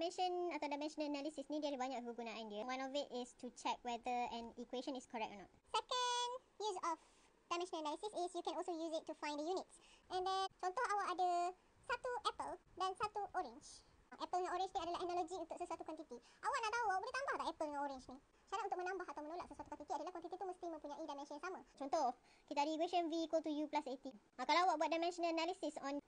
dimension atau dimensional analysis ni dia ada banyak kegunaan dia. One of it is to check whether an equation is correct or not. Second use of dimensional analysis is you can also use it to find the units. And then contoh awak ada satu apple dan satu orange. Apple dengan orange ni adalah analogi untuk sesuatu kuantiti. Awak nak tahu, awak boleh tambah tak apple dengan orange ni? Syarat untuk menambah atau menolak sesuatu kuantiti adalah kuantiti itu mesti mempunyai dimension yang sama. Contoh, kita ada equation V equal to U plus 80. Kalau awak buat dimensional analysis on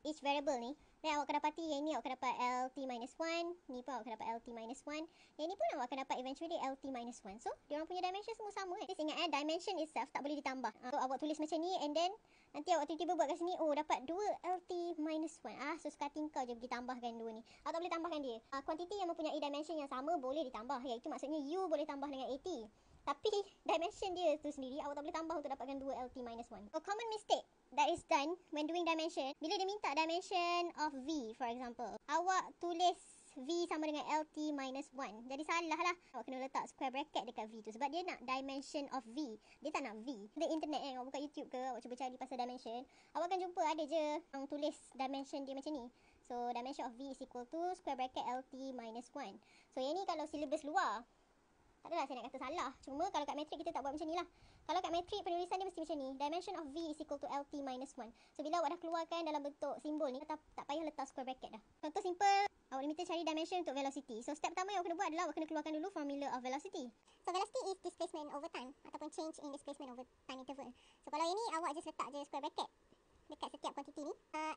each variable ni, dan awak akan dapati yang ni awak akan dapat LT minus 1, ni pun awak akan dapat LT minus 1, yang ni pun awak akan dapat eventually LT minus 1. So, diorang punya dimension semua sama kan. Just ingat dimension itself tak boleh ditambah. So, awak tulis macam ni and then nanti awak tiba-tiba buat kat sini, oh dapat 2 LT minus 1. So, suka hati kau je pergi tambahkan 2 ni. Awak tak boleh tambahkan dia. Kuantiti yang mempunyai dimension yang sama boleh ditambah. Iaitu maksudnya U boleh tambah dengan 80. Tapi dimension dia tu sendiri awak tak boleh tambah untuk dapatkan 2 LT minus 1. A common mistake that is done when doing dimension, bila dia minta dimension of V for example, awak tulis V sama dengan LT minus 1. Jadi salah lah. Awak kena letak square bracket dekat V tu sebab dia nak dimension of V. Dia tak nak V. Di internet awak buka YouTube ke, awak cuba cari pasal dimension, awak akan jumpa ada je yang tulis dimension dia macam ni. So dimension of V is equal to square bracket LT minus 1. So yang ni kalau syllabus luar, tak adalah saya nak kata salah. Cuma kalau kat metrik kita tak buat macam ni lah. Kalau kat metrik penulisan dia mesti macam ni. Dimension of V is equal to LT minus 1. So bila awak dah keluarkan dalam bentuk simbol ni, tak payah letak square bracket dah. Contoh simple, awak diminta cari dimension untuk velocity. So step pertama yang awak kena buat adalah awak kena keluarkan dulu formula of velocity. So velocity is displacement over time ataupun change in displacement over time interval. So kalau ini awak just letak je square bracket dekat setiap kuantiti ni.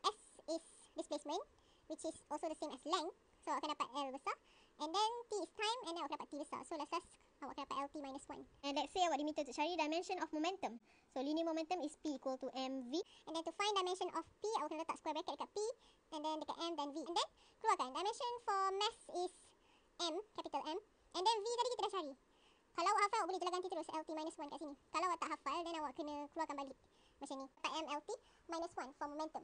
S is displacement, which is also the same as length. So awak akan dapat L besar. And then T is time and then awak dapat T besar. So last awak akan dapat LT minus 1. And let's say awak diminta untuk cari dimension of momentum. So linear momentum is P equal to mv. And then to find dimension of P, awak akan letak square bracket dekat P. And then dekat M dan V. And then keluarkan. Dimension for mass is M, capital M. And then V tadi kita dah cari. Kalau awak hafal, awak boleh jelas ganti terus LT minus 1 kat sini. Kalau awak tak hafal, then awak kena keluarkan balik. Macam ni. Dapat M LT minus 1 for momentum.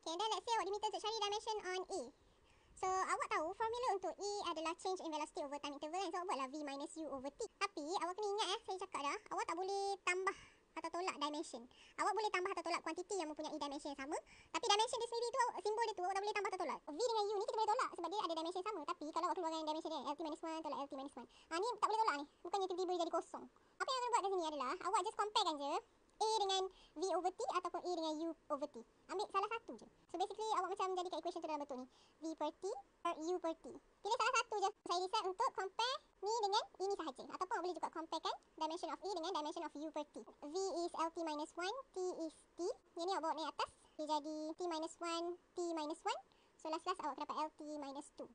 Okay, and then let's say awak diminta untuk cari dimension on A. So, awak tahu formula untuk E adalah change in velocity over time interval kan. So, awak buatlah V minus U over T. Tapi, awak kena ingat saya cakap dah, awak tak boleh tambah atau tolak dimension. Awak boleh tambah atau tolak kuantiti yang mempunyai dimension yang sama. Tapi dimension dia sendiri tu, simbol dia tu, awak tak boleh tambah atau tolak. V dengan U ni kita boleh tolak sebab dia ada dimension yang sama. Tapi, kalau awak keluarkan dimension dia, LT minus 1 tolak LT minus 1. Ni tak boleh tolak ni. Bukannya tiba-tiba jadi kosong. Apa yang awak buat kat sini adalah, awak just comparekan je A dengan V over T ataupun A dengan U over T. Ambil salah satu je. So basically awak macam jadikan equation tu dalam bentuk ni. V per T or U per T. Pilih salah satu je. Saya decide untuk compare ni dengan ini sahaja. Ataupun awak boleh juga comparekan dimension of A dengan dimension of U per T. V is LT minus 1, T is T. Yang ni awak bawa naik atas. Dia jadi T minus 1, T minus 1. So last awak dapat LT minus 2.